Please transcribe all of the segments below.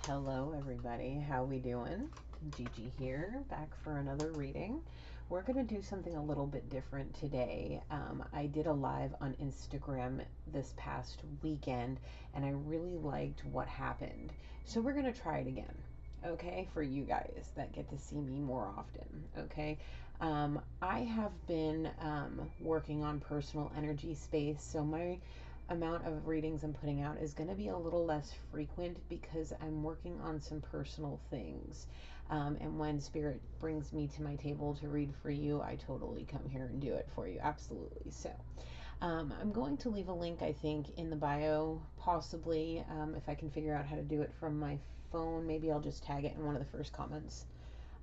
Hello everybody, how we doing? Gigi here, back for another reading. We're going to do something a little bit different today. I did a live on Instagram this past weekend and I really liked what happened. So we're going to try it again, okay, for you guys that get to see me more often, okay? I have been working on personal energy space, so my amount of readings I'm putting out is going to be a little less frequent because I'm working on some personal things. And when Spirit brings me to my table to read for you, I totally come here and do it for you. Absolutely. So I'm going to leave a link, I think, in the bio, possibly. If I can figure out how to do it from my phone, maybe I'll just tag it in one of the first comments.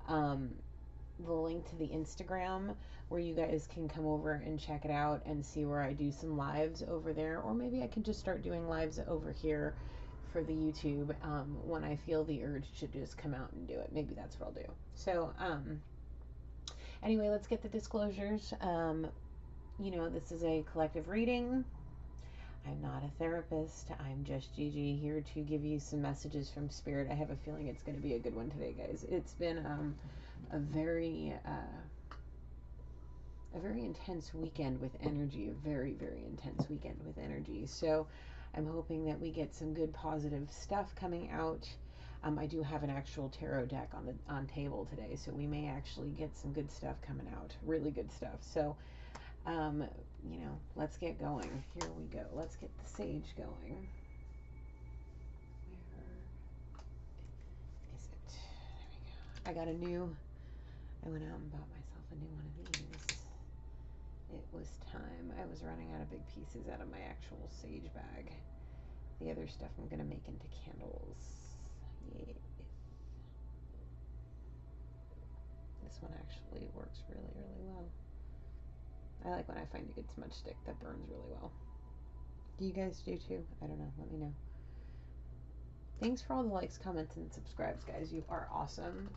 The link to the Instagram where you guys can come over and check it out and see where I do some lives over there, or maybe I can just start doing lives over here for the YouTube when I feel the urge to just come out and do it. Maybe that's what I'll do. So anyway, let's get the disclosures. You know, this is a collective reading. I'm not a therapist. I'm just Gigi, here to give you some messages from Spirit. I have a feeling it's going to be a good one today, guys. It's been a very intense weekend with energy, a very intense weekend with energy. So I'm hoping that we get some good positive stuff coming out. I do have an actual tarot deck on table today, so we may actually get some good stuff coming out, really good stuff. So you know, let's get going. Here we go. Let's get the sage going. Where is it? There we go. I went out and bought myself a new one of these. It was time. I was running out of big pieces out of my actual sage bag. The other stuff I'm going to make into candles. Yeah. This one actually works really well. I like when I find a good smudge stick that burns really well. Do you guys do too? I don't know. Let me know. Thanks for all the likes, comments, and subscribes, guys. You are awesome.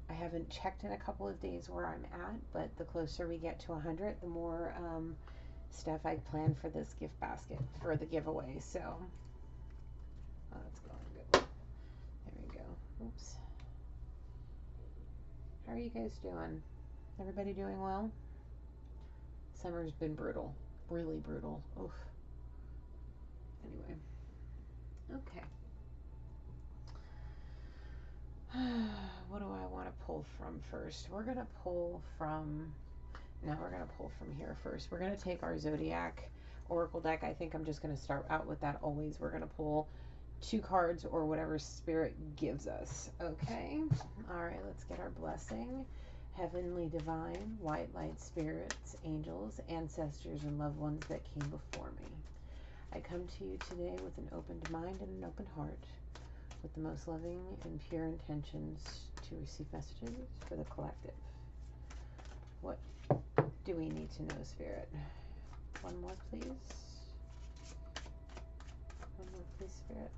I haven't checked in a couple of days where I'm at, but the closer we get to 100, the more stuff I plan for this gift basket, for the giveaway. So, oh, that's going good. There we go. Oops. How are you guys doing? Everybody doing well? Summer's been brutal. Really brutal. Oof. Anyway. Okay. What do I want to pull from first? We're going to pull from here first. We're going to take our Zodiac Oracle deck. I think I'm just going to start out with that always. We're going to pull 2 cards or whatever Spirit gives us. Okay? All right, let's get our blessing. Heavenly Divine, White Light Spirits, Angels, Ancestors, and loved ones that came before me. I come to you today with an opened mind and an open heart, with the most loving and pure intentions to receive messages for the collective. What do we need to know, Spirit? One more, please. One more, please, Spirit.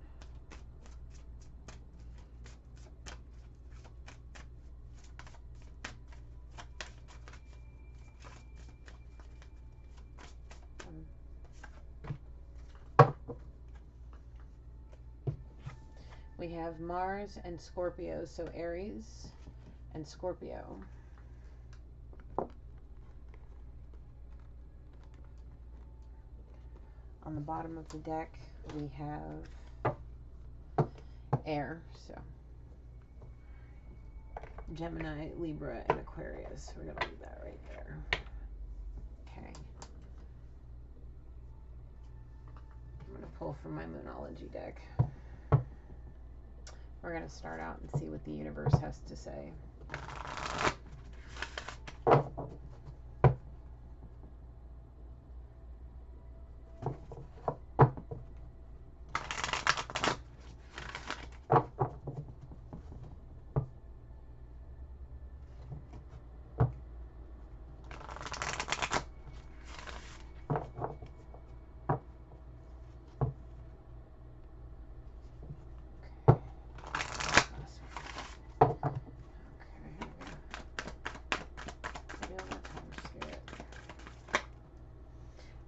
We have Mars and Scorpio, so Aries and Scorpio. On the bottom of the deck, we have air, so Gemini, Libra, and Aquarius. We're going to leave that right there. Okay. I'm going to pull from my Moonology deck. We're going to start out and see what the universe has to say.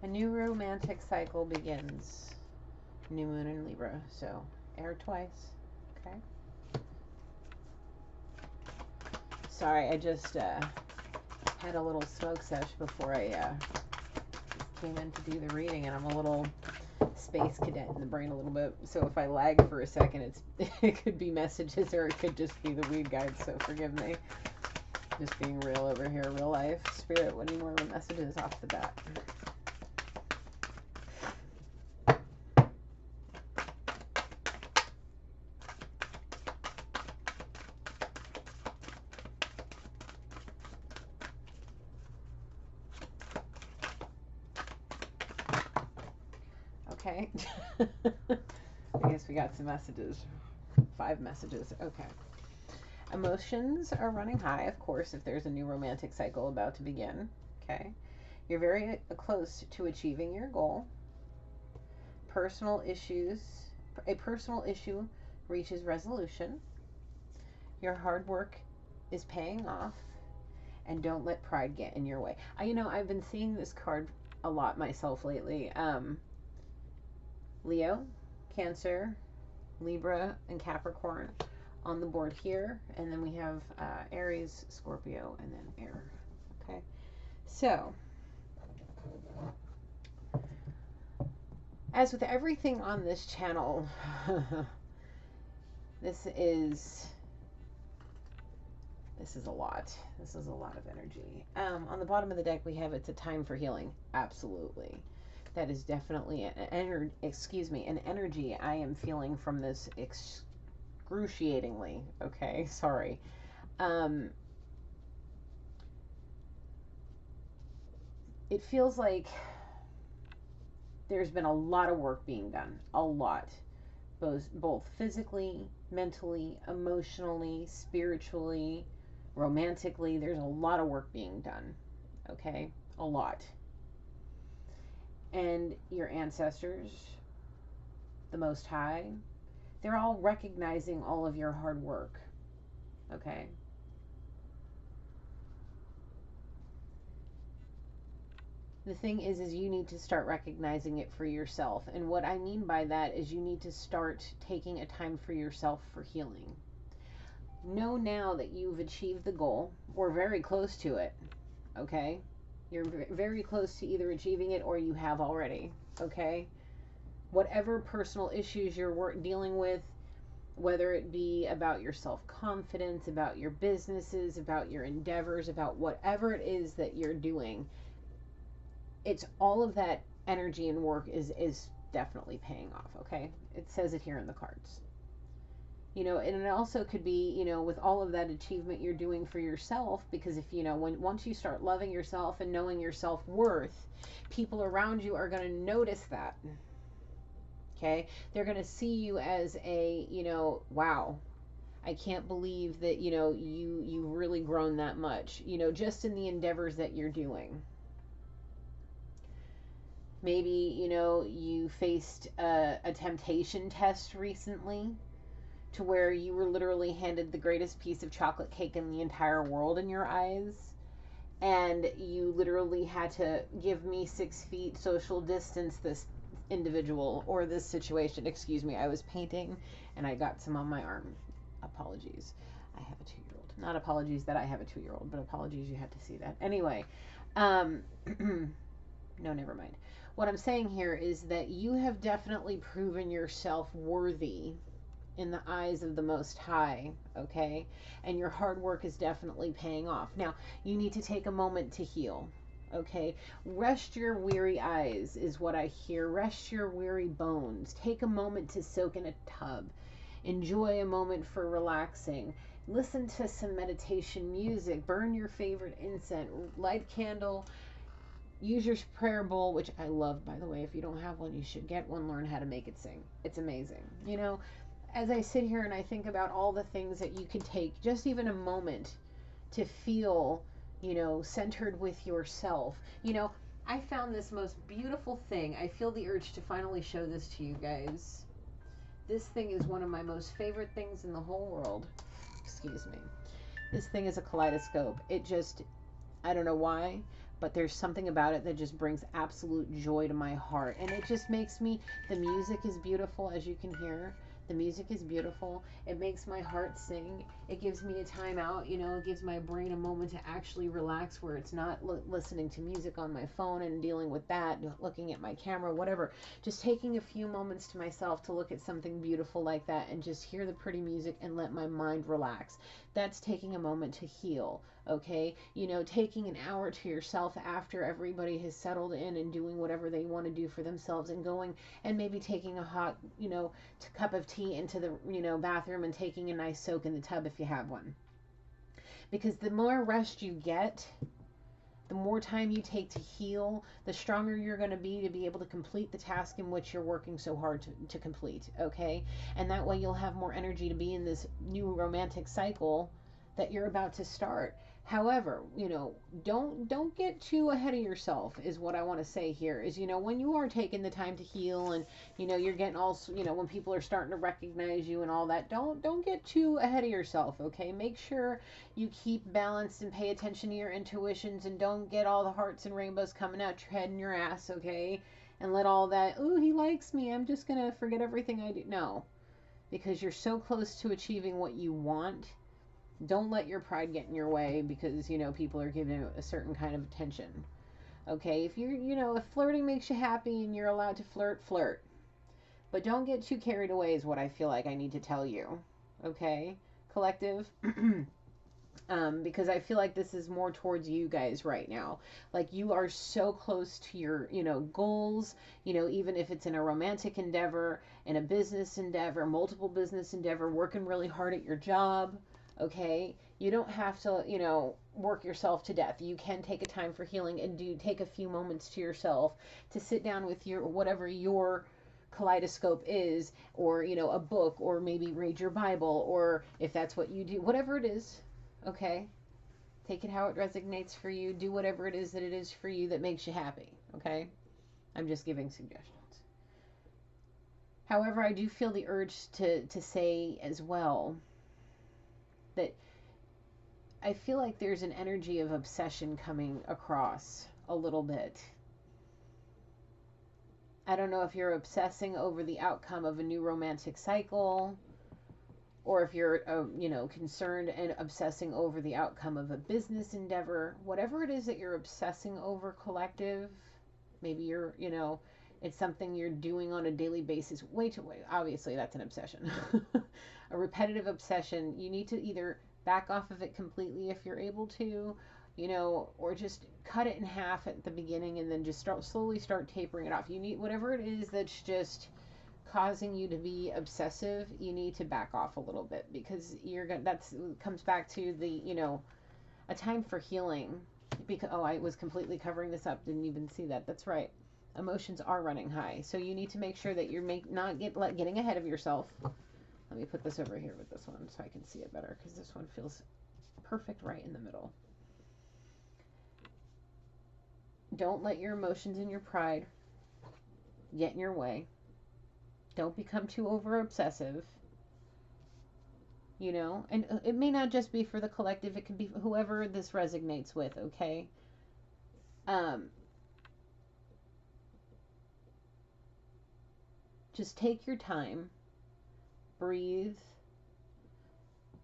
A new romantic cycle begins. New moon in Libra, so air twice. Okay. Sorry, I just had a little smoke sesh before I came in to do the reading, and I'm a little space cadet in the brain a little bit, so if I lag for a second, it could be messages or it could just be the weed guide, so forgive me. Just being real over here, real life. Spirit, what any more messages off the bat? Okay. I guess we got some messages. 5 messages. Okay. Emotions are running high, of course, if there's a new romantic cycle about to begin. Okay. You're very close to achieving your goal. A personal issue reaches resolution. Your hard work is paying off. And don't let pride get in your way. I've been seeing this card a lot myself lately. Leo, Cancer, Libra, and Capricorn on the board here, and then we have Aries, Scorpio, and then Air. Okay, so as with everything on this channel, this is a lot. This is a lot of energy. On the bottom of the deck, we have it's a time for healing. Absolutely. That is definitely an energy I am feeling from this excruciatingly. Okay, sorry. It feels like there's been a lot of work being done. A lot. Both physically, mentally, emotionally, spiritually, romantically. There's a lot of work being done. Okay? A lot. And your ancestors, the Most High, they're all recognizing all of your hard work. Okay? The thing is you need to start recognizing it for yourself. And what I mean by that is you need to start taking a time for yourself for healing. Know now that you've achieved the goal, or very close to it. Okay? You're very close to either achieving it or you have already, okay? Whatever personal issues you're dealing with, whether it be about your self-confidence, about your businesses, about your endeavors, about whatever it is that you're doing, it's all of that energy and work is definitely paying off, okay? It says it here in the cards. And it also could be, with all of that achievement you're doing for yourself, because if, once you start loving yourself and knowing your self-worth, people around you are going to notice that. Okay? They're going to see you as a, wow, I can't believe that, you've really grown that much, just in the endeavors that you're doing. Maybe, you faced a temptation test recently, to where you were literally handed the greatest piece of chocolate cake in the entire world in your eyes, and you literally had to give me 6 feet social distance this individual or this situation. Excuse me, I was painting and I got some on my arm. Apologies. I have a 2-year-old. Not apologies that I have a 2-year-old, but apologies you had to see that. Anyway, no, never mind. What I'm saying here is that you have definitely proven yourself worthy in the eyes of the Most High, okay? And your hard work is definitely paying off. Now, you need to take a moment to heal, okay? Rest your weary eyes is what I hear. Rest your weary bones. Take a moment to soak in a tub. Enjoy a moment for relaxing. Listen to some meditation music. Burn your favorite incense. Light a candle. Use your prayer bowl, which I love, by the way. If you don't have one, you should get one. Learn how to make it sing. It's amazing. As I sit here and I think about all the things that you can take, just even a moment to feel, centered with yourself. I found this most beautiful thing. I feel the urge to finally show this to you guys. This thing is one of my most favorite things in the whole world. Excuse me. This thing is a kaleidoscope. I don't know why, but there's something about it that just brings absolute joy to my heart. And it just makes me, the music is beautiful, as you can hear. The music is beautiful. It makes my heart sing. It gives me a time out. You know, it gives my brain a moment to actually relax where it's not listening to music on my phone and dealing with that, looking at my camera, whatever. Just taking a few moments to myself to look at something beautiful like that and just hear the pretty music and let my mind relax. That's taking a moment to heal. Okay, you know, taking an hour to yourself after everybody has settled in and doing whatever they want to do for themselves, and going and maybe taking a hot, you know, cup of tea into the, you know, bathroom and taking a nice soak in the tub if you have one. Because the more rest you get, the more time you take to heal, the stronger you're going to be able to complete the task in which you're working so hard to complete. Okay, and that way you'll have more energy to be in this new romantic cycle that you're about to start. However, you know, don't get too ahead of yourself is what I want to say here. Is, you know, when you are taking the time to heal, and you know you're getting all, you know, when people are starting to recognize you and all that, don't get too ahead of yourself. Okay, make sure you keep balanced and pay attention to your intuitions, and don't get all the hearts and rainbows coming out your head and your ass. Okay, and let all that, oh, he likes me, I'm just gonna forget everything I do. No, because you're so close to achieving what you want. Don't let your pride get in your way because, you know, people are giving a certain kind of attention. Okay, if you're, you know, if flirting makes you happy and you're allowed to flirt, flirt. But don't get too carried away is what I feel like I need to tell you. Okay, collective? Because I feel like this is more towards you guys right now. Like, you are so close to your, you know, goals, you know, even if it's in a romantic endeavor, in a business endeavor, multiple business endeavor, working really hard at your job. Okay, you don't have to, you know, work yourself to death. You can take a time for healing and do take a few moments to yourself to sit down with your, whatever your kaleidoscope is, or, you know, a book, or maybe read your Bible, or if that's what you do, whatever it is. Okay, take it how it resonates for you. Do whatever it is that it is for you that makes you happy. Okay, I'm just giving suggestions. However, I do feel the urge to say as well that I feel like there's an energy of obsession coming across a little bit. I don't know if you're obsessing over the outcome of a new romantic cycle, or if you're, you know, concerned and obsessing over the outcome of a business endeavor. Whatever it is that you're obsessing over, collective, maybe you're, you know, it's something you're doing on a daily basis. Wait, obviously that's an obsession. A repetitive obsession. You need to either back off of it completely if you're able to, you know, or just cut it in half at the beginning and then just slowly start tapering it off. You need, whatever it is that's just causing you to be obsessive, you need to back off a little bit, because you're gonna, that's comes back to the, you know, a time for healing. Because, oh, I was completely covering this up, didn't even see that. That's right, emotions are running high, so you need to make sure that you're getting ahead of yourself. Let me put this over here with this one so I can see it better, because this one feels perfect right in the middle. Don't let your emotions and your pride get in your way. Don't become too over obsessive, you know, and it may not just be for the collective, it could be whoever this resonates with. Okay, just take your time, breathe,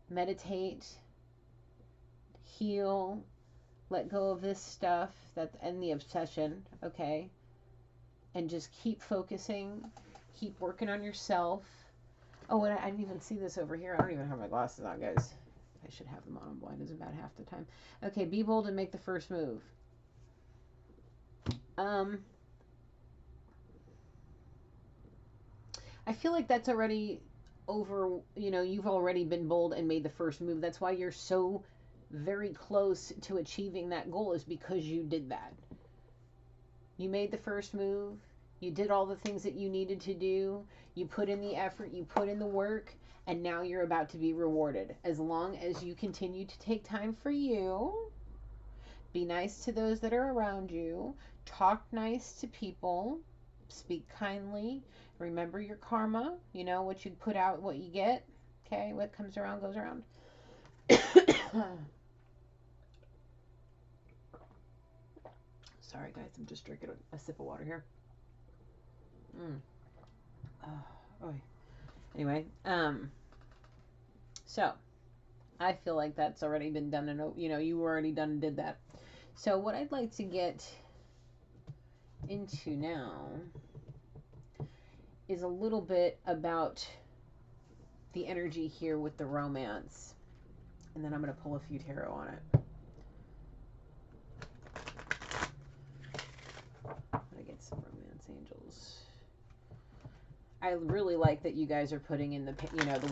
meditate, heal, let go of this stuff and the obsession. Okay, and just keep focusing, keep working on yourself. Oh, and I didn't even see this over here. I don't even have my glasses on, guys. I should have them on. I'm blind as about half the time. Okay, be bold and make the first move. I feel like that's already over, you know, you've already been bold and made the first move. That's why you're so very close to achieving that goal, is because you did that. You made the first move. You did all the things that you needed to do. You put in the effort, you put in the work, and now you're about to be rewarded. As long as you continue to take time for you, be nice to those that are around you, talk nice to people, speak kindly, remember your karma, you know, what you put out, what you get. Okay, what comes around goes around. Sorry, guys, I'm just drinking a sip of water here. Oh, Anyway, so I feel like that's already been done, and you already done and did that. So what I'd like to get into now is a little bit about the energy here with the romance, and then I'm going to pull a few tarot on it. I'm going to get some romance angels. I really like that you guys are putting in the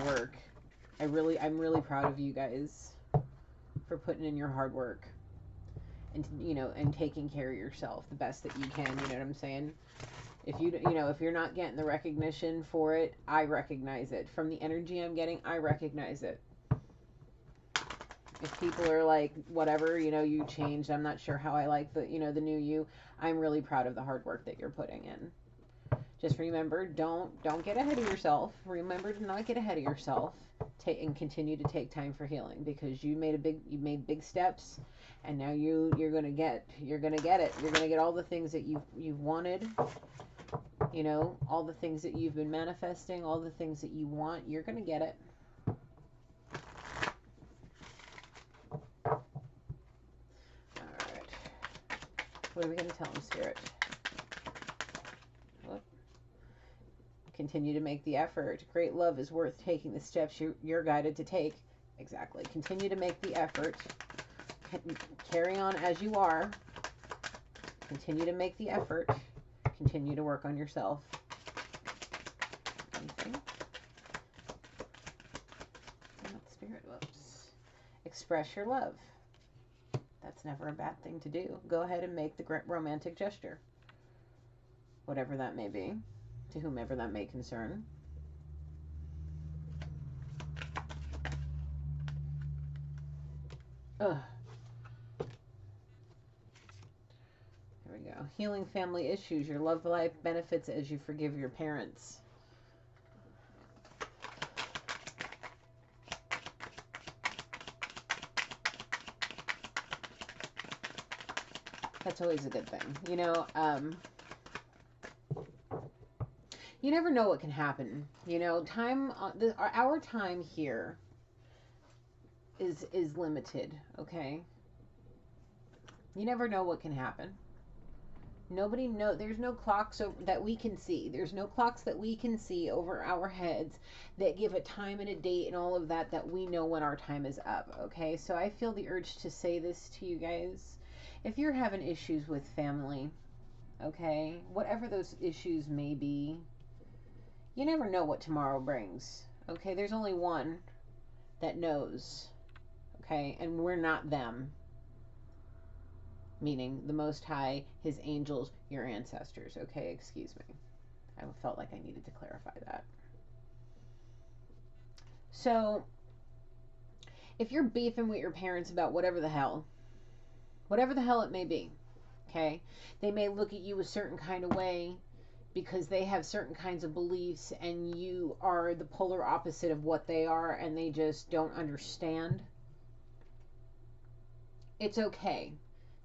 work. I'm really proud of you guys for putting in your hard work and and taking care of yourself the best that you can. You know what I'm saying? If if you're not getting the recognition for it, I recognize it. From the energy I'm getting, I recognize it. If people are like, whatever, you changed, I'm not sure how I like the new you, I'm really proud of the hard work that you're putting in. Just remember, don't get ahead of yourself. Remember to not get ahead of yourself. And continue to take time for healing, because you made big steps, and now you're gonna get it. You're gonna get all the things that you've wanted. All the things that you've been manifesting, all the things that you want. You're gonna get it. All right. What are we gonna tell him, Spirit? Continue to make the effort. Great love is worth taking the steps you're guided to take. Exactly. Continue to make the effort. Carry on as you are. Continue to make the effort. Continue to work on yourself. Anything? Not the Spirit. Whoops. Express your love. That's never a bad thing to do. Go ahead and make the romantic gesture. Whatever that may be. To whomever that may concern. Ugh. There we go. Healing family issues. Your love life benefits as you forgive your parents. That's always a good thing. You never know what can happen. Our time here is limited, okay? You never know what can happen. There's no clocks that we can see. There's no clocks that we can see over our heads that give a time and a date and all of that we know when our time is up, okay? So I feel the urge to say this to you guys. If you're having issues with family, okay, whatever those issues may be, you never know what tomorrow brings, okay? There's only one that knows, okay? And we're not them, meaning the Most High, His angels, your ancestors, okay? Excuse me. I felt like I needed to clarify that. So, if you're beefing with your parents about whatever the hell it may be, okay? They may look at you a certain kind of way because they have certain kinds of beliefs and you are the polar opposite of what they are and they just don't understand. It's okay.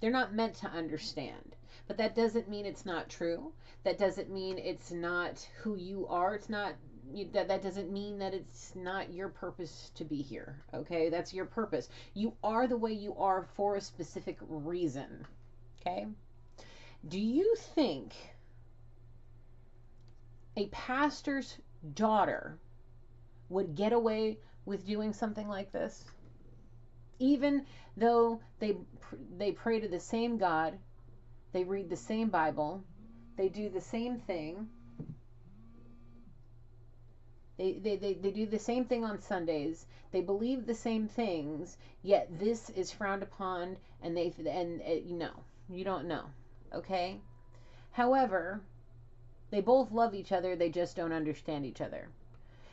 They're not meant to understand. But that doesn't mean it's not true. That doesn't mean it's not who you are. It's not that doesn't mean that it's not your purpose to be here. Okay? That's your purpose. You are the way you are for a specific reason. Okay? Do you think a pastor's daughter would get away with doing something like this? Even though they pray to the same God, they read the same Bible, they do the same thing, they do the same thing on Sundays, they believe the same things, yet this is frowned upon, and no, you don't know, okay? However, they both love each other, they just don't understand each other.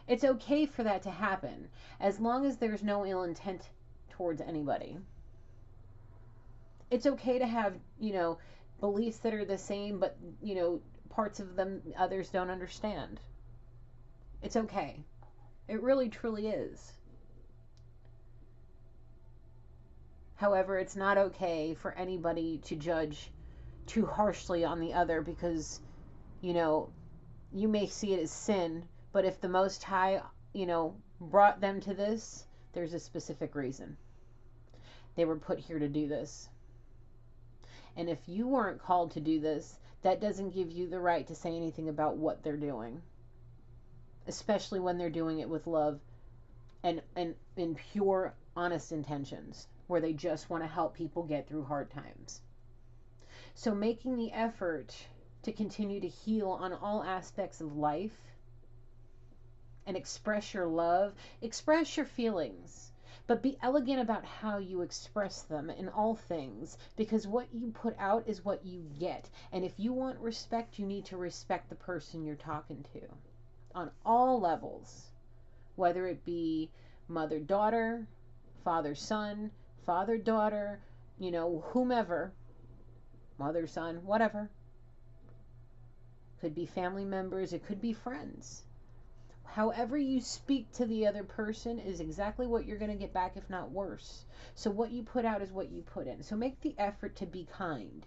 It's okay for that to happen, as long as there's no ill intent towards anybody. It's okay to have, beliefs that are the same, but, parts of them others don't understand. It's okay. It really, truly is. However, it's not okay for anybody to judge too harshly on the other because, you may see it as sin, But if the Most High, brought them to this, there's a specific reason. They were put here to do this. And if you weren't called to do this, that doesn't give you the right to say anything about what they're doing. Especially when they're doing it with love and in pure, honest intentions, where they just want to help people get through hard times. So making the effort to continue to heal on all aspects of life and express your love, express your feelings, but be elegant about how you express them in all things, because what you put out is what you get. And if you want respect, you need to respect the person you're talking to on all levels, whether it be mother-daughter, father-son, father-daughter, whomever, mother-son, whatever. Could be family members, it could be friends. However you speak to the other person is exactly what you're going to get back, if not worse. So what you put out is what you put in. So make the effort to be kind,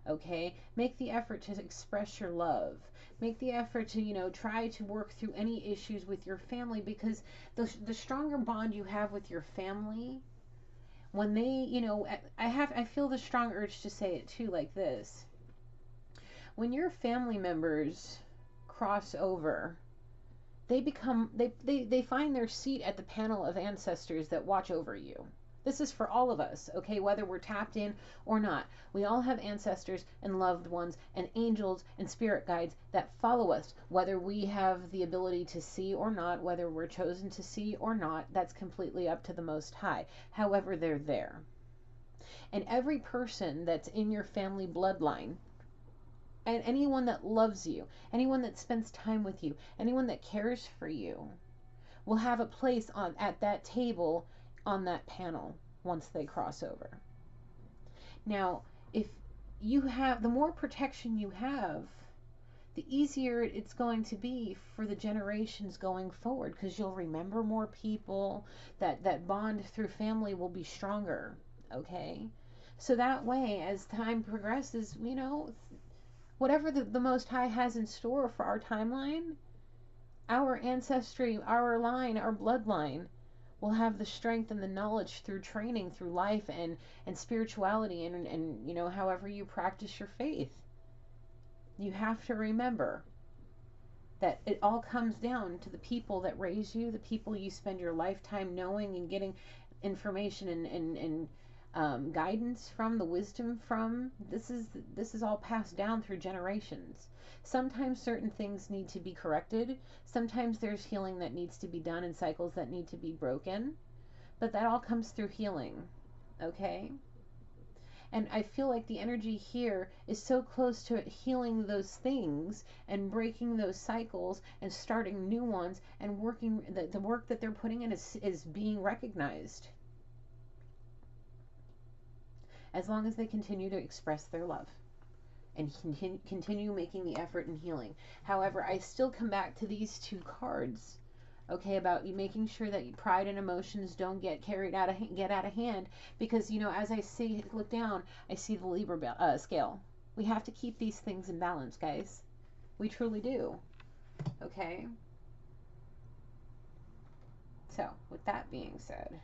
okay? Make the effort to express your love. Make the effort to, try to work through any issues with your family, because the stronger bond you have with your family, when they, I feel the strong urge to say it too, like this. When your family members cross over, they find their seat at the panel of ancestors that watch over you. This is for all of us, okay? Whether we're tapped in or not. We all have ancestors and loved ones and angels and spirit guides that follow us. Whether we have the ability to see or not, whether we're chosen to see or not, that's completely up to the Most High. However, they're there. And every person that's in your family bloodline, and anyone that loves you, anyone that spends time with you, anyone that cares for you, will have a place at that table on that panel once they cross over. Now, if you have, the more protection you have, the easier it's going to be for the generations going forward, because you'll remember more people. That bond through family will be stronger, okay? So that way, as time progresses, whatever the Most High has in store for our timeline, our ancestry, our line, our bloodline will have the strength and the knowledge through training, through life and spirituality and however you practice your faith. You have to remember that it all comes down to the people that raise you, the people you spend your lifetime knowing and getting information and guidance from, the wisdom from. This is all passed down through generations. Sometimes certain things need to be corrected. Sometimes there's healing that needs to be done and cycles that need to be broken. But that all comes through healing, okay? And I feel like the energy here is so close to it healing those things and breaking those cycles and starting new ones, and working, the work that they're putting in is being recognized. As long as they continue to express their love and continue making the effort in healing. However, I still come back to these two cards, okay, about you making sure that pride and emotions don't get out of hand, because as I look down, I see the Libra scale. We have to keep these things in balance, guys. We truly do. Okay. So, with that being said,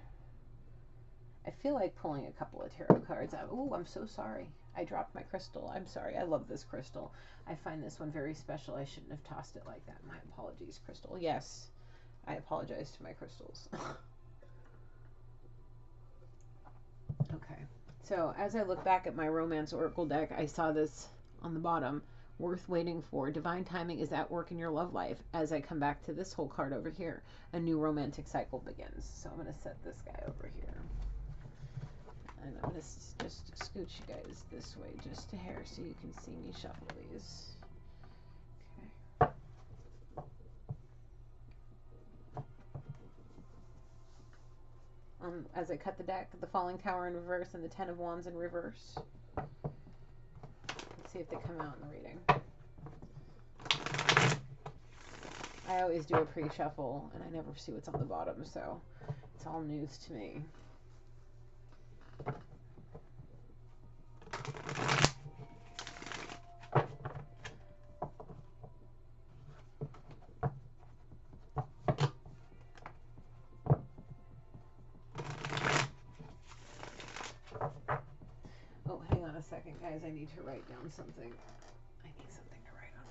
I feel like pulling a couple of tarot cards out. Oh, I'm so sorry. I dropped my crystal. I'm sorry. I love this crystal. I find this one very special. I shouldn't have tossed it like that. My apologies, crystal. Yes, I apologize to my crystals. Okay. So as I look back at my Romance Oracle deck, I saw this on the bottom. Worth waiting for. Divine timing is at work in your love life. As I come back to this whole card over here, a new romantic cycle begins. So I'm going to set this guy over here. And I'm going to just scooch you guys this way just a hair so you can see me shuffle these. Okay. As I cut the deck, the Falling Tower in reverse and the Ten of Wands in reverse. Let's see if they come out in the reading. I always do a pre-shuffle and I never see what's on the bottom, so it's all news to me. I need to write down something. I need something to write on.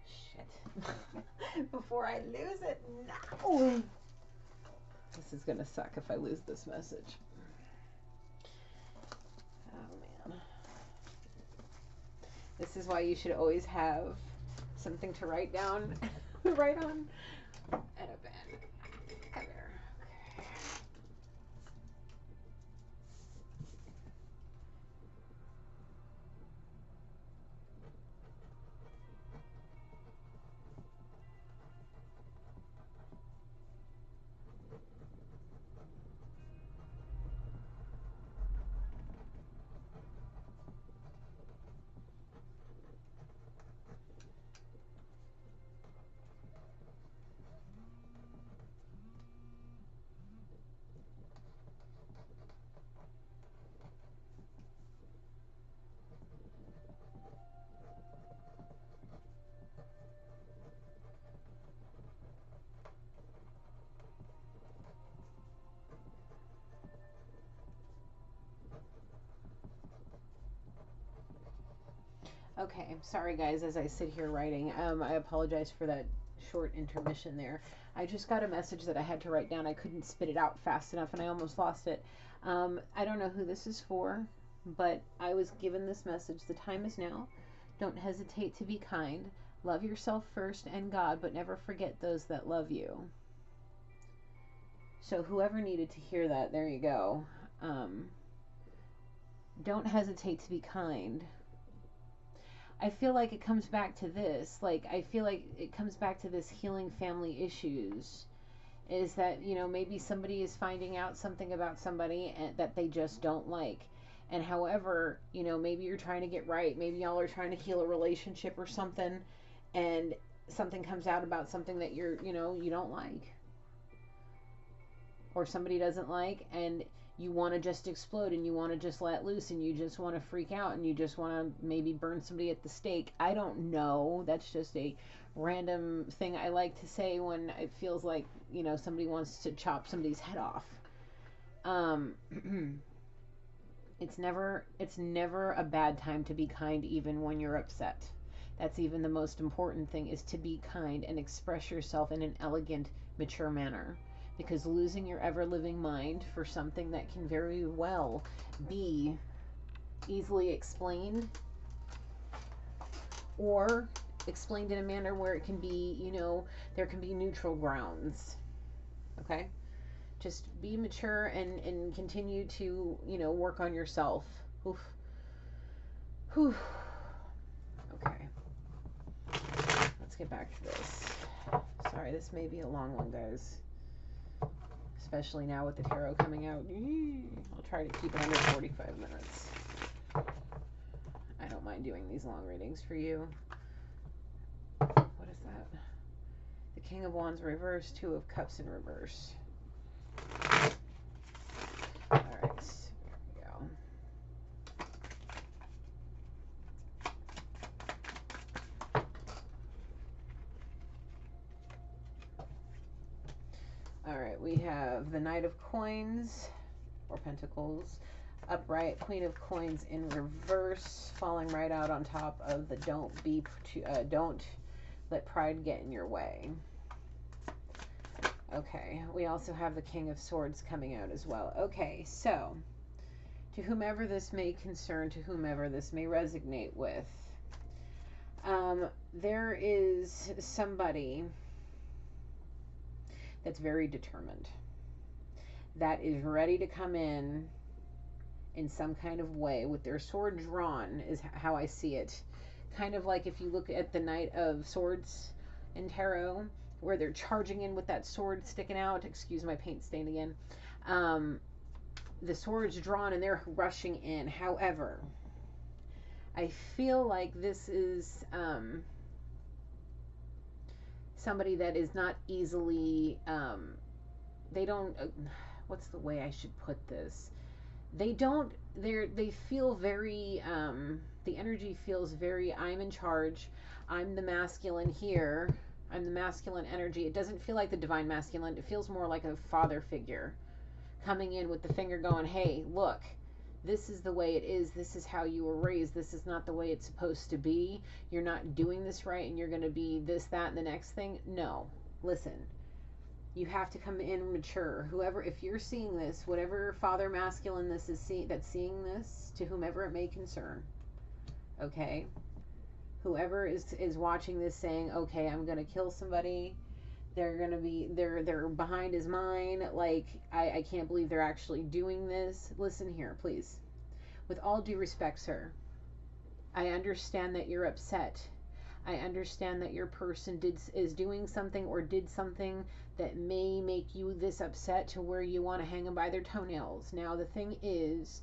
Shit. Before I lose it. No. This is going to suck if I lose this message. Oh, man. This is why you should always have something to write down, write on, and a pen. Come here. Okay, sorry guys, as I sit here writing, I apologize for that short intermission there. I just got a message that I had to write down. I couldn't spit it out fast enough and I almost lost it. I don't know who this is for, but I was given this message. The time is now. Don't hesitate to be kind. Love yourself first and God, but never forget those that love you. So whoever needed to hear that, there you go. Don't hesitate to be kind. I feel like it comes back to this. I feel like it comes back to this healing family issues. Is that, maybe somebody is finding out something about somebody that they just don't like. And however, maybe you're trying to get right. Maybe y'all are trying to heal a relationship or something. And something comes out about something that you don't like. Or somebody doesn't like. And you want to just explode and you want to just let loose and you just want to freak out and you just want to maybe burn somebody at the stake. I don't know. That's just a random thing I like to say when it feels like, somebody wants to chop somebody's head off. It's never a bad time to be kind even when you're upset. That's even the most important thing, is to be kind and express yourself in an elegant, mature manner. Because losing your ever-living mind for something that can very well be easily explained or explained in a manner where it can be, there can be neutral grounds. Okay? Just be mature and continue to, work on yourself. Oof. Whew. Okay. Let's get back to this. Sorry, this may be a long one, guys. Especially now with the tarot coming out. I'll try to keep it under 45 minutes. I don't mind doing these long readings for you. What is that? The King of Wands reverse, Two of Cups in reverse. Alright, here we go. Alright, we have the Knight of Coins, or Pentacles, upright, Queen of Coins in reverse, falling right out on top of the don't let pride get in your way. Okay, we also have the King of Swords coming out as well. Okay, so, to whomever this may concern, to whomever this may resonate with, there is somebody that's very determined, that is ready to come in some kind of way with their sword drawn, is how I see it. Kind of like if you look at the Knight of Swords in tarot, where they're charging in with that sword sticking out. Excuse my paint stain again. The sword's drawn and they're rushing in. However, I feel like this is somebody that is not easily, they don't, what's the way I should put this? They feel very, the energy feels very, I'm in charge. I'm the masculine here. I'm the masculine energy. It doesn't feel like the divine masculine. It feels more like a father figure coming in with the finger going, hey, look, this is the way it is. This is how you were raised. This is not the way it's supposed to be. You're not doing this right, and you're going to be this, that, and the next thing. No. Listen. You have to come in mature. Whoever, if you're seeing this, whatever father masculine this is that's seeing this, to whomever it may concern, okay? Whoever is watching this saying, okay, I'm going to kill somebody. They're going to be, they're behind his mind. Like, I can't believe they're actually doing this. Listen here, please. With all due respect, sir, I understand that you're upset. I understand that your person is doing something or did something that may make you this upset to where you want to hang them by their toenails. Now, the thing is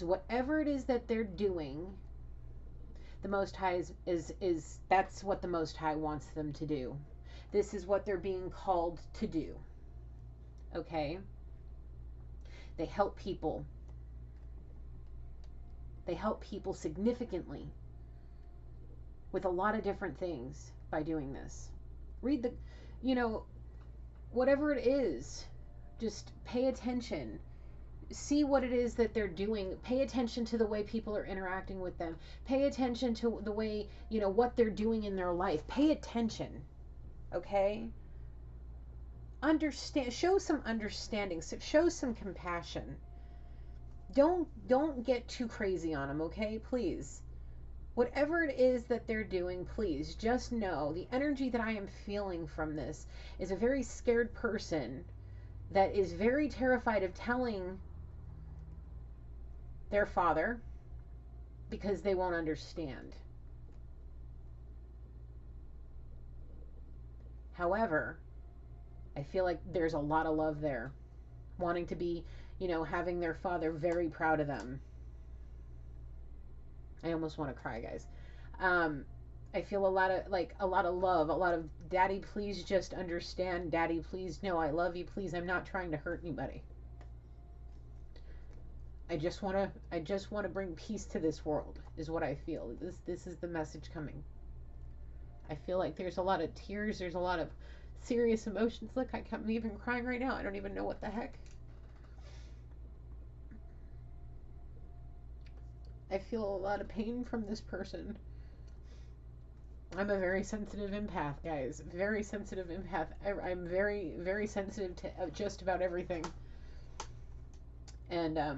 whatever it is that they're doing, the Most High is that's what the Most High wants them to do. This is what they're being called to do. Okay? They help people. They help people significantly with a lot of different things by doing this. Read the, whatever it is, just pay attention. See what it is that they're doing. Pay attention to the way people are interacting with them. Pay attention to the way, what they're doing in their life. Pay attention. Okay? Understand, show some understanding, show some compassion. Don't get too crazy on them, okay? Please. Whatever it is that they're doing, please just know the energy that I am feeling from this is a very scared person that is very terrified of telling their father because they won't understand. However, I feel like there's a lot of love there, wanting to be, having their father very proud of them. I almost want to cry, guys. I feel a lot of love, a lot of, Daddy, please just understand. Daddy, please know I love you. Please, I'm not trying to hurt anybody. I just want to bring peace to this world, is what I feel. This is the message coming. I feel like there's a lot of tears. There's a lot of serious emotions. Look, I'm even crying right now. I don't even know what the heck. I feel a lot of pain from this person. I'm a very sensitive empath, guys. Very sensitive empath. I'm very, very sensitive to just about everything. And, I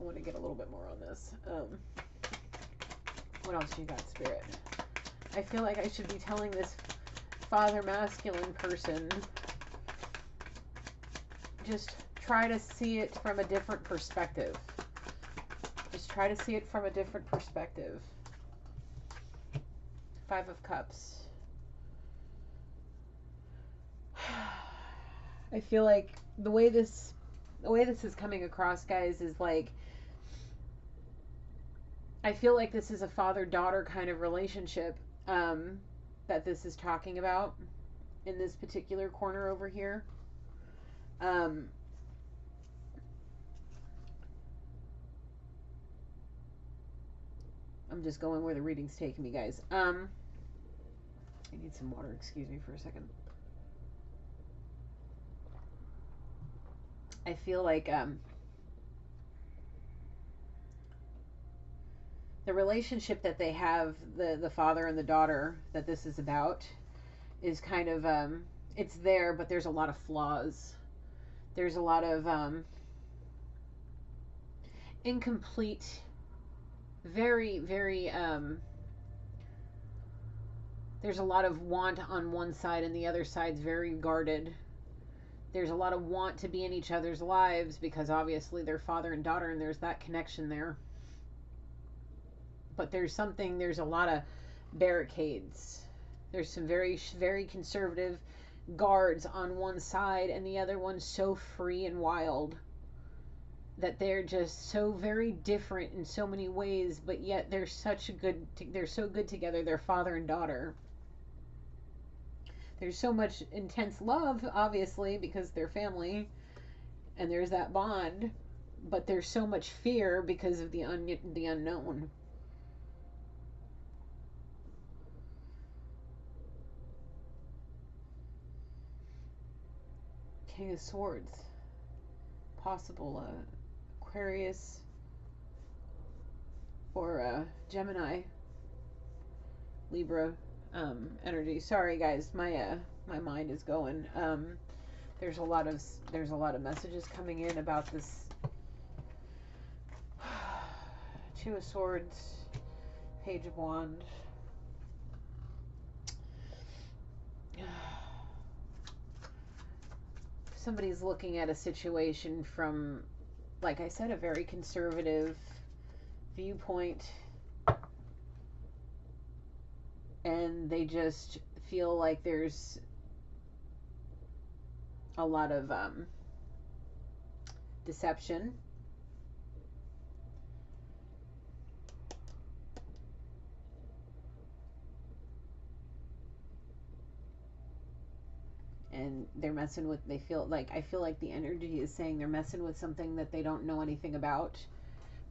want to get a little bit more on this. What else you got, Spirit? I feel like I should be telling this father masculine person, just try to see it from a different perspective. Just try to see it from a different perspective. 5 of Cups. I feel like the way this is coming across, guys, is like, I feel like this is a father-daughter kind of relationship that this is talking about in this particular corner over here. I'm just going where the reading's taking me, guys. I need some water. Excuse me for a second. I feel like the relationship that they have, the father and the daughter that this is about, is kind of, it's there, but there's a lot of flaws. There's a lot of incomplete, very, very, there's a lot of want on one side and the other side's very guarded. There's a lot of want to be in each other's lives because obviously they're father and daughter and there's that connection there. But there's a lot of barricades. There's some very, very conservative guards on one side and the other one's so free and wild that they're just so very different in so many ways, but yet they're so good together. They're father and daughter. There's so much intense love, obviously, because they're family and there's that bond, but there's so much fear because of the unknown. King of Swords. Possible Aquarius or Gemini, Libra energy. Sorry guys, my mind is going. There's a lot of messages coming in about this. Two of Swords, Page of Wands. Somebody's looking at a situation from, like I said, a very conservative viewpoint, and they just feel like there's a lot of deception. And they're messing with, I feel like the energy is saying they're messing with something that they don't know anything about.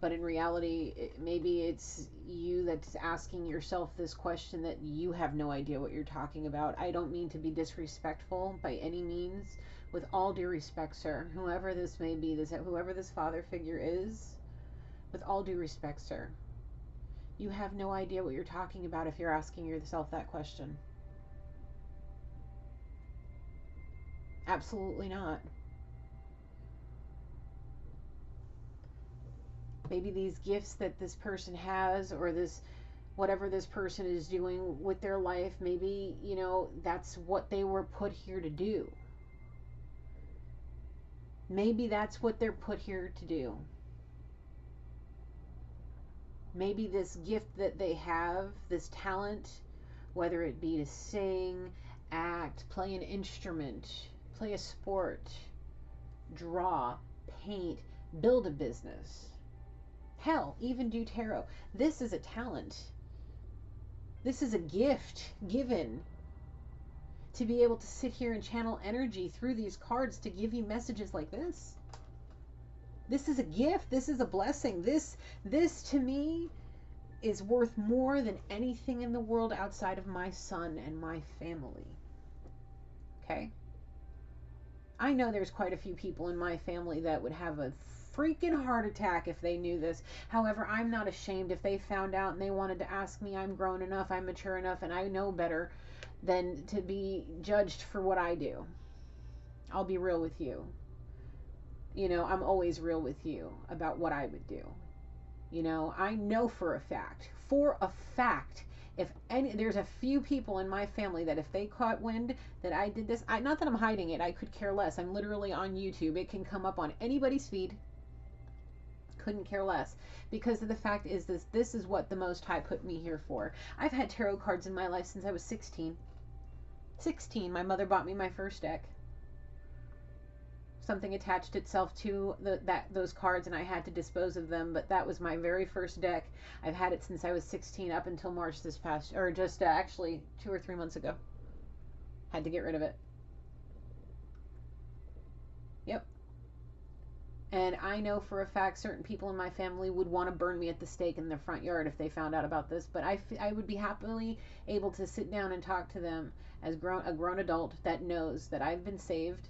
But in reality, maybe it's you that's asking yourself this question that you have no idea what you're talking about. I don't mean to be disrespectful by any means. With all due respect, sir, whoever this may be, whoever this father figure is, with all due respect, sir, you have no idea what you're talking about if you're asking yourself that question. Absolutely not. Maybe these gifts that this person has, or this, whatever this person is doing with their life, maybe, you know, that's what they were put here to do. Maybe that's what they're put here to do. Maybe this gift that they have, this talent, whether it be to sing, act, play an instrument, play a sport, draw, paint, build a business, hell, even do tarot. This is a talent. This is a gift given to be able to sit here and channel energy through these cards to give you messages like this. This is a gift. This is a blessing. This to me is worth more than anything in the world outside of my son and my family. Okay? I know there's quite a few people in my family that would have a freaking heart attack if they knew this. However, I'm not ashamed. If they found out and they wanted to ask me, I'm grown enough, I'm mature enough, and I know better than to be judged for what I do. I'll be real with you. You know, I'm always real with you about what I would do. You know, I know for a fact, if there's a few people in my family that if they caught wind that I did this, not that I'm hiding it, I could care less. I'm literally on YouTube. It can come up on anybody's feed. Couldn't care less. Because of the fact is this is what the Most High put me here for. I've had tarot cards in my life since I was 16. 16, my mother bought me my first deck. Something attached itself to those cards and I had to dispose of them, but that was my very first deck. I've had it since I was 16 up until March this past, or just actually 2 or 3 months ago. Had to get rid of it. Yep. And I know for a fact certain people in my family would want to burn me at the stake in their front yard if they found out about this, but I would be happily able to sit down and talk to them as a grown adult that knows that I've been saved.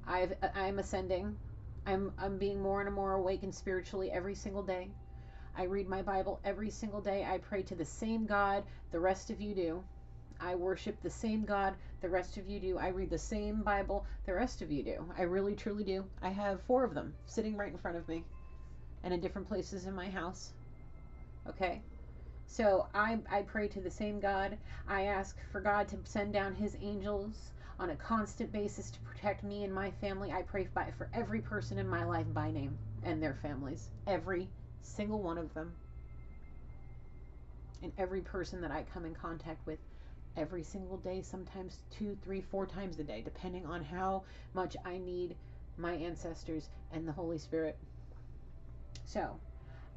I'm ascending. I'm being more and more awakened spiritually every single day. I read my Bible every single day. I pray to the same God the rest of you do. I worship the same God the rest of you do. I read the same Bible the rest of you do. I really, truly do. I have 4 of them sitting right in front of me and in different places in my house. Okay? So I pray to the same God. I ask for God to send down his angels on a constant basis to protect me and my family. I pray for every person in my life by name and their families. Every single one of them. And every person that I come in contact with every single day, sometimes 2, 3, 4 times a day, depending on how much I need my ancestors and the Holy Spirit. So,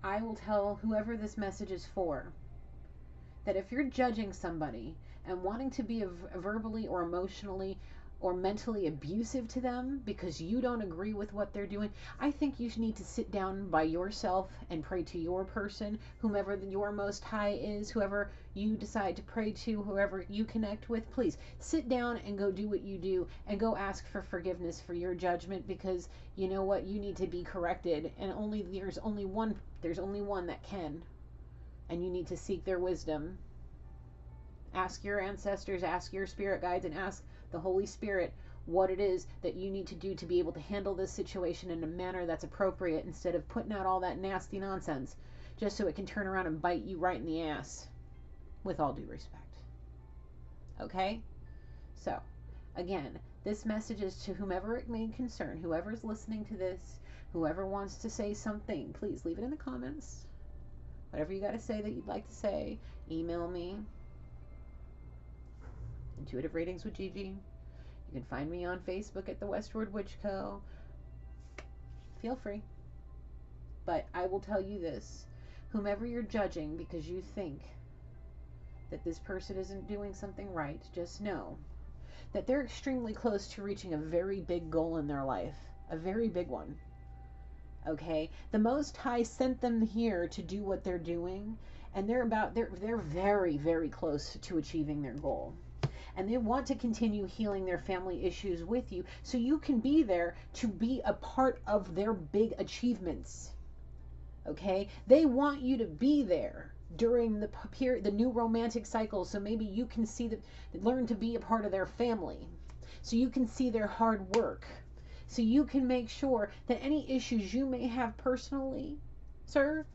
I will tell whoever this message is for that if you're judging somebody and wanting to be verbally or emotionally or mentally abusive to them because you don't agree with what they're doing, I think you need to sit down by yourself and pray to your person, whomever your most high is, whoever you decide to pray to, whoever you connect with. Please sit down and go do what you do and go ask for forgiveness for your judgment, because you know what, you need to be corrected, and there's only one that can, and you need to seek their wisdom. Ask your ancestors, ask your spirit guides, and ask the Holy Spirit what it is that you need to do to be able to handle this situation in a manner that's appropriate, instead of putting out all that nasty nonsense just so it can turn around and bite you right in the ass, with all due respect. Okay? So, again, this message is to whomever it may concern, whoever's listening to this, whoever wants to say something, please leave it in the comments. Whatever you got to say that you'd like to say, email me. Intuitive Readings with Gigi. You can find me on Facebook at the Westward Witch Co. Feel free. But I will tell you this. Whomever you're judging because you think that this person isn't doing something right, just know that they're extremely close to reaching a very big goal in their life. A very big one. Okay? The Most High sent them here to do what they're doing, and they're very, very close to achieving their goal. And they want to continue healing their family issues with you, so you can be there to be a part of their big achievements. Okay? They want you to be there during the new romantic cycle, so maybe you can learn to be a part of their family, so you can see their hard work, so you can make sure that any issues you may have personally, sir,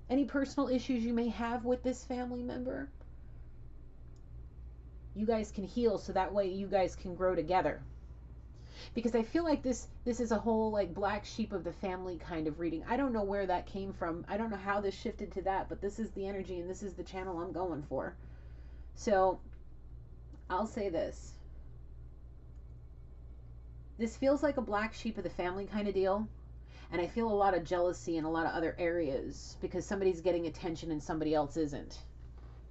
any personal issues you may have with this family member, you guys can heal, so that way you guys can grow together. Because I feel like this is a whole like black sheep of the family kind of reading. I don't know where that came from. I don't know how this shifted to that, but this is the energy and this is the channel I'm going for. So I'll say this. This feels like a black sheep of the family kind of deal. And I feel a lot of jealousy in a lot of other areas because somebody's getting attention and somebody else isn't.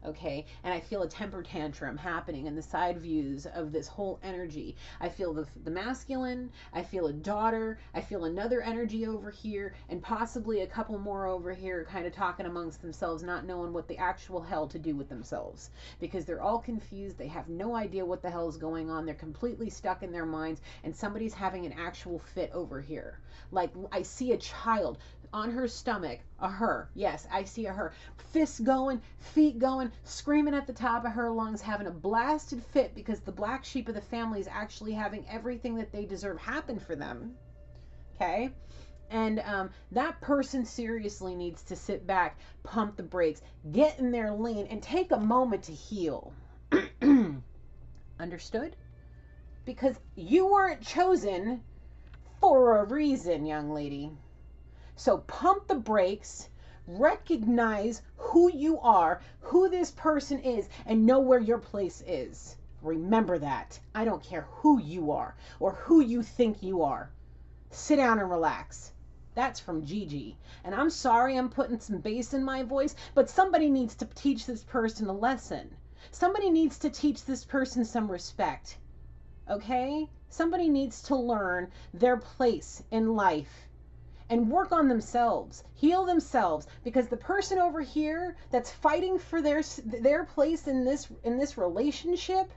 Okay, and I feel a temper tantrum happening in the side views of this whole energy. I feel the masculine, I feel a daughter, I feel another energy over here, and possibly a couple more over here kind of talking amongst themselves, not knowing what the actual hell to do with themselves. Because they're all confused, they have no idea what the hell is going on, they're completely stuck in their minds, and somebody's having an actual fit over here. Like, I see a child on her stomach, a her, yes, I see a her, fists going, feet going, screaming at the top of her lungs, having a blasted fit because the black sheep of the family is actually having everything that they deserve happen for them. Okay? And that person seriously needs to sit back, pump the brakes, get in their lane, and take a moment to heal. Understood? Because you weren't chosen for a reason, young lady. So pump the brakes, recognize who you are, who this person is, and know where your place is. Remember that. I don't care who you are or who you think you are. Sit down and relax. That's from Gigi. And I'm sorry I'm putting some bass in my voice, but somebody needs to teach this person a lesson. Somebody needs to teach this person some respect. Okay? Somebody needs to learn their place in life. And work on themselves, heal themselves, because the person over here that's fighting for their place in this relationship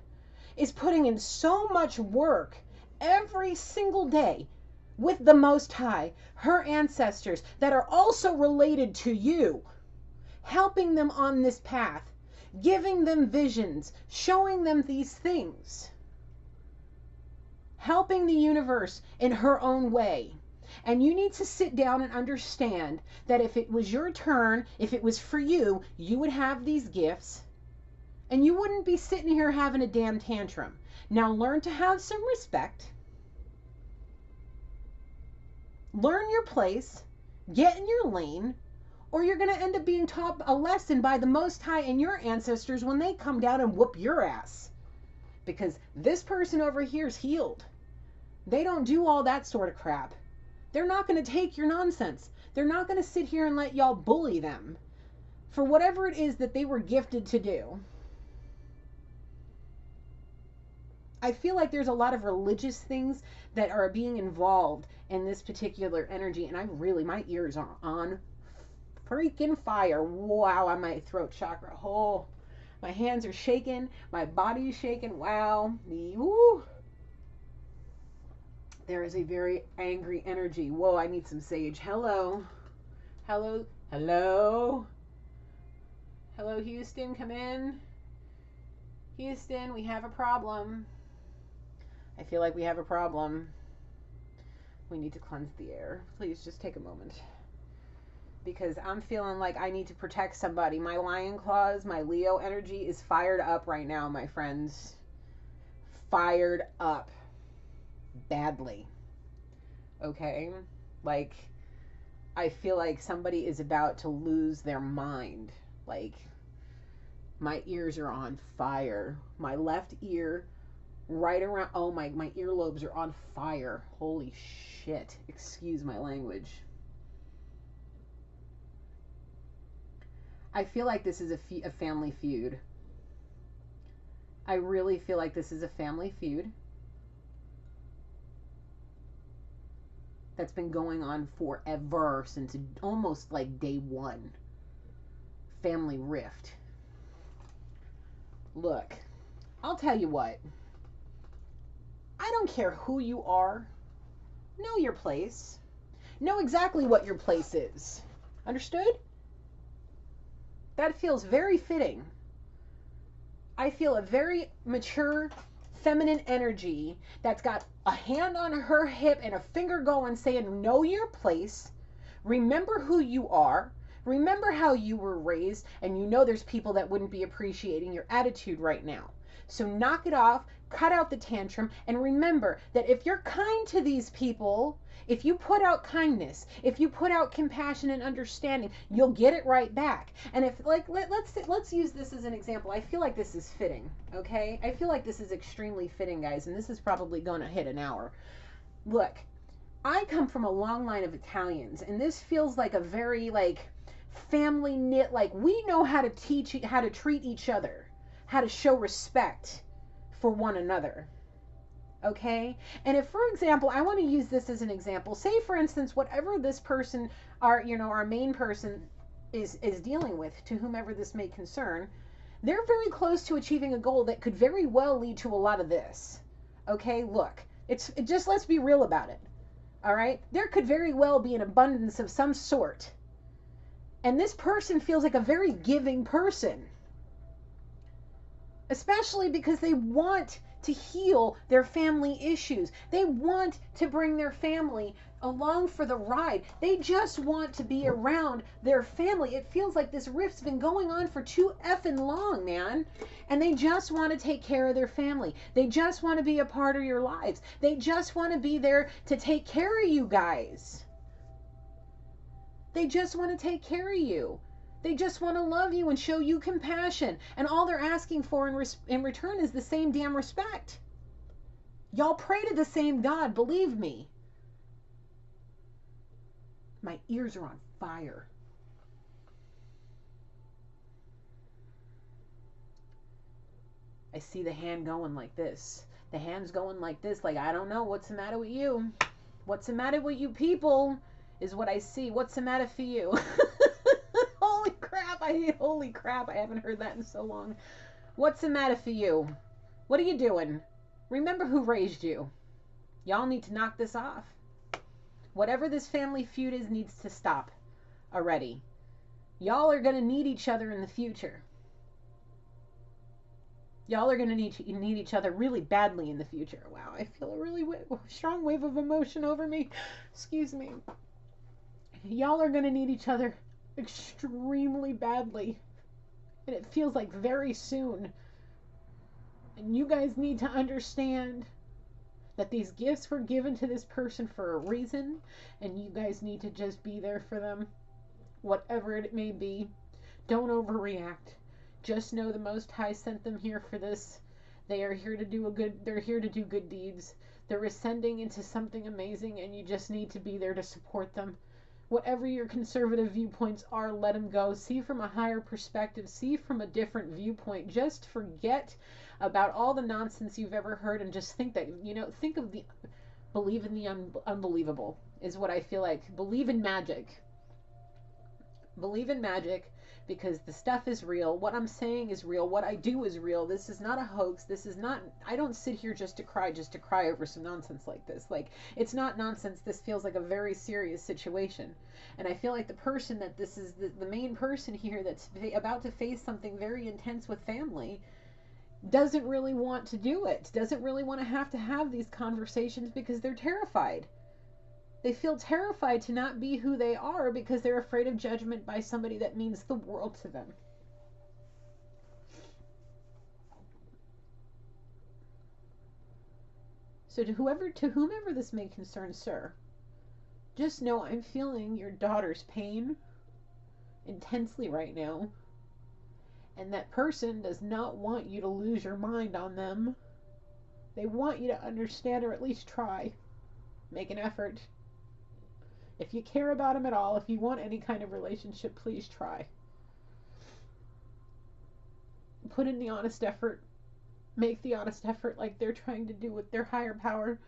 is putting in so much work every single day with the Most High, her ancestors that are also related to you, helping them on this path, giving them visions, showing them these things, helping the universe in her own way. And you need to sit down and understand that if it was your turn, if it was for you, you would have these gifts and you wouldn't be sitting here having a damn tantrum. Now learn to have some respect. Learn your place, get in your lane, or you're going to end up being taught a lesson by the Most High and your ancestors when they come down and whoop your ass. Because this person over here is healed. They don't do all that sort of crap. They're not going to take your nonsense. They're not going to sit here and let y'all bully them for whatever it is that they were gifted to do. I feel like there's a lot of religious things that are being involved in this particular energy, and my ears are on freaking fire. Wow, my throat chakra. Oh, my hands are shaking. My body is shaking. Wow. Woo. There is a very angry energy. Whoa, I need some sage. Hello. Hello. Hello. Hello, Houston. Come in. Houston, we have a problem. I feel like we have a problem. We need to cleanse the air. Please just take a moment. Because I'm feeling like I need to protect somebody. My lion claws, my Leo energy is fired up right now, my friends. Fired up. Badly. Okay? Like, I feel like somebody is about to lose their mind. Like, my ears are on fire. My left ear, right around, oh, my earlobes are on fire. Holy shit. Excuse my language. I feel like this is a family feud. I really feel like this is a family feud that's been going on forever, since almost like day one. Family rift. Look, I'll tell you what. I don't care who you are. Know your place. Know exactly what your place is. Understood? That feels very fitting. I feel a very mature, feminine energy that's got a hand on her hip and a finger going saying, know your place. Remember who you are. Remember how you were raised, and you know there's people that wouldn't be appreciating your attitude right now. So knock it off, cut out the tantrum, and remember that if you're kind to these people, if you put out kindness, if you put out compassion and understanding, you'll get it right back. And if, like, let's use this as an example. I feel like this is fitting, okay? I feel like this is extremely fitting, guys, and this is probably going to hit an hour. Look, I come from a long line of Italians, and this feels like a very, like, family knit, like, we know how to treat each other, how to show respect for one another. Okay? And if, for example, I want to use this as an example, say for instance, whatever this person, our main person is dealing with, to whomever this may concern, they're very close to achieving a goal that could very well lead to a lot of this. Okay? Look, just let's be real about it. All right? There could very well be an abundance of some sort. And this person feels like a very giving person. Especially because they want to heal their family issues. They want to bring their family along for the ride. They just want to be around their family. It feels like this rift's been going on for too effing long, man. And they just want to take care of their family. They just want to be a part of your lives. They just want to be there to take care of you guys. They just want to take care of you. They just want to love you and show you compassion. And all they're asking for in return is the same damn respect. Y'all pray to the same God, believe me. My ears are on fire. I see the hand going like this. The hand's going like this, like, I don't know, what's the matter with you? What's the matter with you people? Is what I see. What's the matter for you? Holy crap, I haven't heard that in so long. What's the matter for you? What are you doing? Remember who raised you. Y'all need to knock this off. Whatever this family feud is needs to stop already. Y'all are going to need each other in the future. Y'all are going to need each other really badly in the future. Wow, I feel a really strong wave of emotion over me. Excuse me. Y'all are going to need each other extremely badly. And it feels like very soon. And you guys need to understand that these gifts were given to this person for a reason. And you guys need to just be there for them. Whatever it may be. Don't overreact. Just know the Most High sent them here for this. They are here to do they're here to do good deeds. They're ascending into something amazing, and you just need to be there to support them. Whatever your conservative viewpoints are, let them go. See from a higher perspective. See from a different viewpoint. Just forget about all the nonsense you've ever heard and just think that, think of the, believe in the unbelievable is what I feel like. Believe in magic. Believe in magic, because the stuff is real. What I'm saying is real. What I do is real. This is not a hoax. This is not, I don't sit here just to cry over some nonsense like this. Like, it's not nonsense. This feels like a very serious situation. And I feel like the person that this is, the main person here that's about to face something very intense with family, doesn't really want to do it. Doesn't really want to have these conversations because they're terrified. They feel terrified to not be who they are because they're afraid of judgment by somebody that means the world to them. So to whomever this may concern, sir, just know I'm feeling your daughter's pain intensely right now. And that person does not want you to lose your mind on them. They want you to understand, or at least try. Make an effort. If you care about them at all, if you want any kind of relationship, please try. Put in the honest effort. Make the honest effort like they're trying to do with their higher power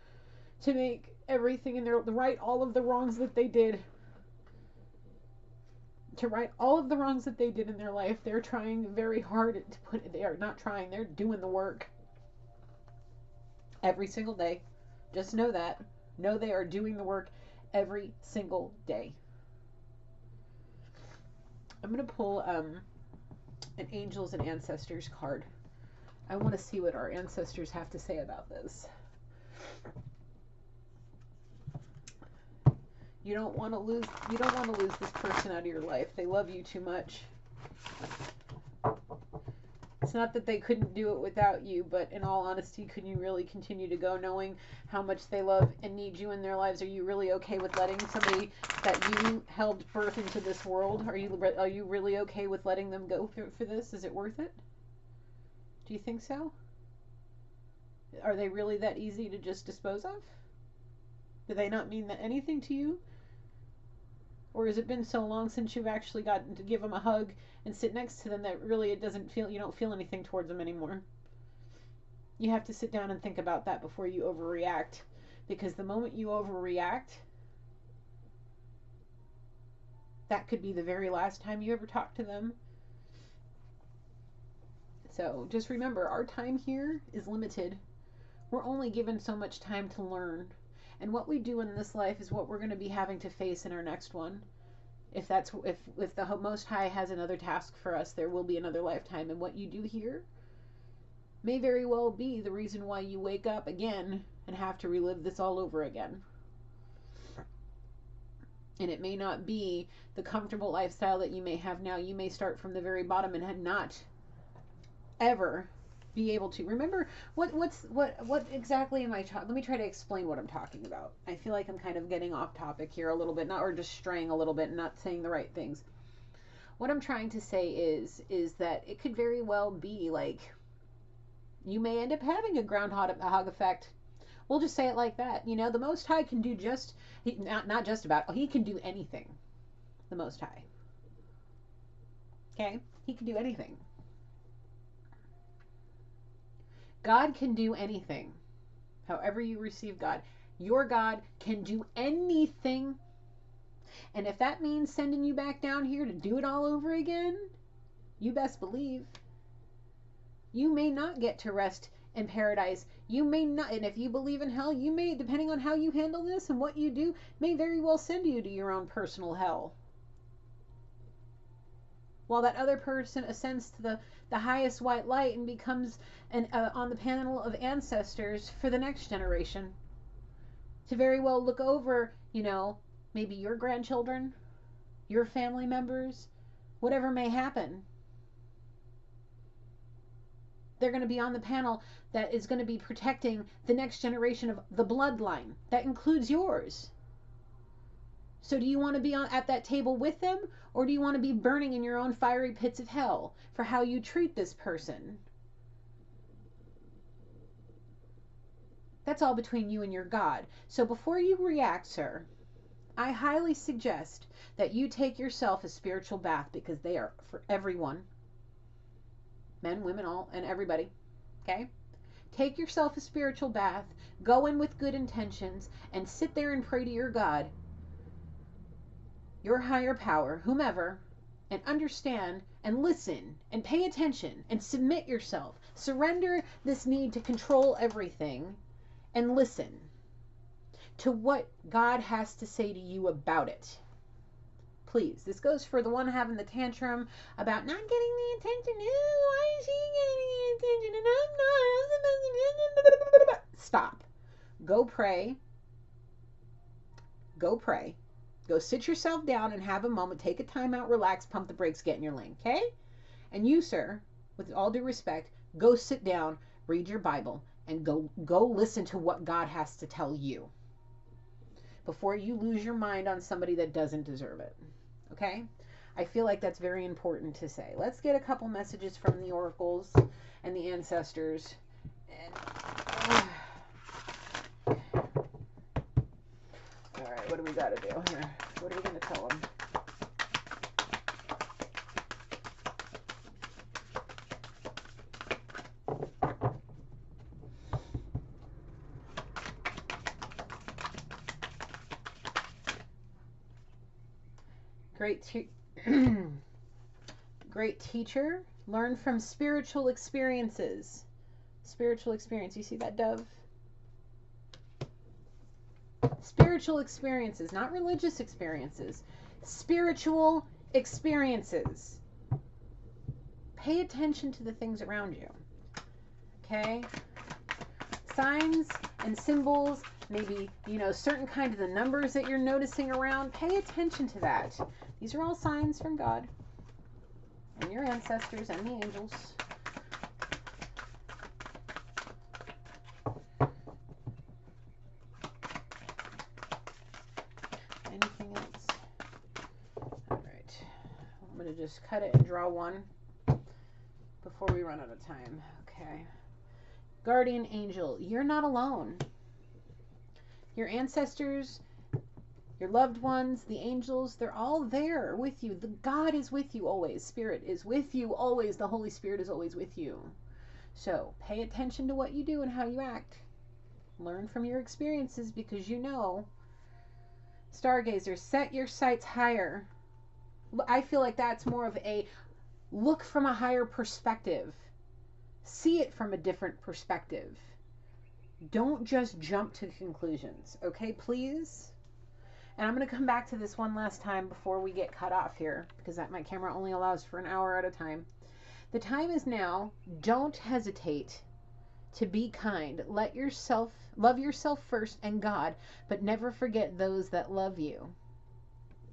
to make everything in their, right all of the wrongs that they did. To right all of the wrongs that they did in their life. They're trying very hard to put, they are not trying, they're doing the work. Every single day. Just know that. Know they are doing the work every single day. I'm going to pull an Angels and Ancestors card. I want to see what our ancestors have to say about this. You don't want to lose this person out of your life. They love you too much. It's not that they couldn't do it without you, but in all honesty, can you really continue to go knowing how much they love and need you in their lives? Are you really okay with letting somebody that you helped birth into this world, are you really okay with letting them go for this? Is it worth it? Do you think so? Are they really that easy to just dispose of? Do they not mean anything to you? Or has it been so long since you've actually gotten to give them a hug and sit next to them that really you don't feel anything towards them anymore? You have to sit down and think about that before you overreact. Because the moment you overreact, that could be the very last time you ever talk to them. So just remember, our time here is limited. We're only given so much time to learn. And what we do in this life is what we're going to be having to face in our next one. If the Most High has another task for us, there will be another lifetime. And what you do here may very well be the reason why you wake up again and have to relive this all over again. And it may not be the comfortable lifestyle that you may have now. You may start from the very bottom and not ever be able to remember what exactly am I talking? Let me try to explain what I'm talking about. I feel like I'm kind of getting off topic here a little bit, or just straying a little bit and not saying the right things. What I'm trying to say is that it could very well be like you may end up having a groundhog effect. We'll just say it like that. The Most High can do not just about, he can do anything. The Most High. Okay? He can do anything. God can do anything. However you receive God. Your God can do anything. And if that means sending you back down here to do it all over again, you best believe. You may not get to rest in paradise. You may not, and if you believe in hell, you may, depending on how you handle this and what you do, may very well send you to your own personal hell. While that other person ascends to the highest white light and becomes on the panel of ancestors for the next generation. To very well look over, maybe your grandchildren, your family members, whatever may happen. They're going to be on the panel that is going to be protecting the next generation of the bloodline. That includes yours. So do you want to be at that table with them, or do you want to be burning in your own fiery pits of hell for how you treat this person? That's all between you and your God. So before you react, sir, I highly suggest that you take yourself a spiritual bath, because they are for everyone. Men, women, all, and everybody. Okay? Take yourself a spiritual bath, go in with good intentions, and sit there and pray to your God, your higher power, whomever, and understand and listen and pay attention and submit yourself. Surrender this need to control everything and listen to what God has to say to you about it. Please. This goes for the one having the tantrum about not getting the attention. Why is he getting the attention and I'm not? Stop. Go pray. Go pray. Go sit yourself down and have a moment. Take a time out, relax, pump the brakes, get in your lane. Okay? And you, sir, with all due respect, go sit down, read your Bible, and go listen to what God has to tell you before you lose your mind on somebody that doesn't deserve it. Okay? I feel like that's very important to say. Let's get a couple messages from the oracles and the ancestors. All right, what do we got to do here? What are we going to tell them? Great teacher. Learn from spiritual experiences. Spiritual experience. You see that, dove? Spiritual experiences, not religious experiences. Spiritual experiences. Pay attention to the things around you. Okay? Signs and symbols, maybe, certain kind of the numbers that you're noticing around. Pay attention to that. These are all signs from God and your ancestors and the angels. Anything else? All right. I'm going to just cut it and draw one before we run out of time. Okay. Guardian angel, you're not alone. Your ancestors, your loved ones, the angels, they're all there with you. The God is with you always. Spirit is with you always. The Holy Spirit is always with you. So pay attention to what you do and how you act. Learn from your experiences, because stargazer, set your sights higher. I feel like that's more of a look from a higher perspective. See it from a different perspective. Don't just jump to conclusions. Okay, please? And I'm going to come back to this one last time before we get cut off here, because my camera only allows for an hour at a time. The time is now. Don't hesitate to be kind. Love yourself first and God, but never forget those that love you.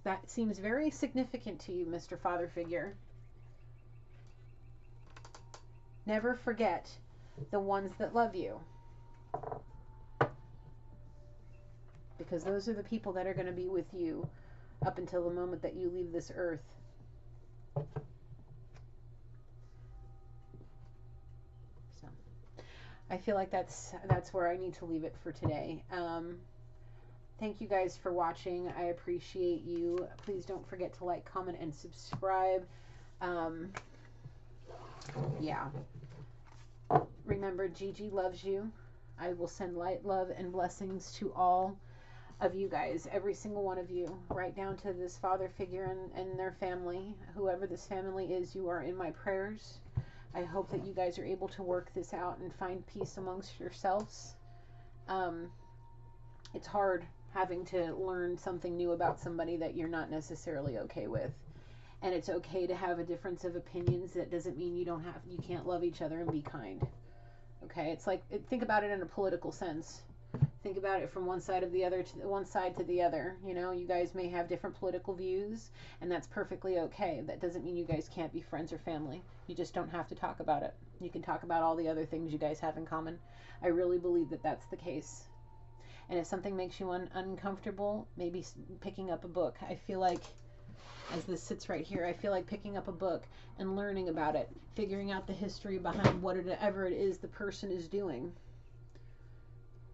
That seems very significant to you, Mr. Father Figure. Never forget the ones that love you. Because those are the people that are going to be with you up until the moment that you leave this earth. So, I feel like that's where I need to leave it for today. Thank you guys for watching. I appreciate you. Please don't forget to like, comment, and subscribe. Yeah. Remember, Gigi loves you. I will send light, love, and blessings to all of you guys, every single one of you, right down to this father figure and their family. Whoever this family is, you are in my prayers. I hope that you guys are able to work this out and find peace amongst yourselves. It's hard having to learn something new about somebody that you're not necessarily okay with. And it's okay to have a difference of opinions. That doesn't mean you can't love each other and be kind. Okay, it's like, think about it in a political sense. Think about it from one side to the other. You guys may have different political views, and that's perfectly okay. That doesn't mean you guys can't be friends or family. You just don't have to talk about it. You can talk about all the other things you guys have in common. I really believe that that's the case. And if something makes you uncomfortable, maybe picking up a book. I feel like, as this sits right here, I feel like picking up a book and learning about it, figuring out the history behind whatever it is the person is doing.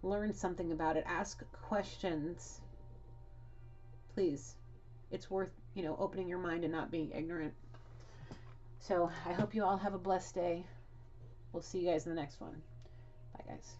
Learn something about it. Ask questions. please. It's worth, you know, opening your mind and not being ignorant. So I hope you all have a blessed day. We'll see you guys in the next one. Bye, guys.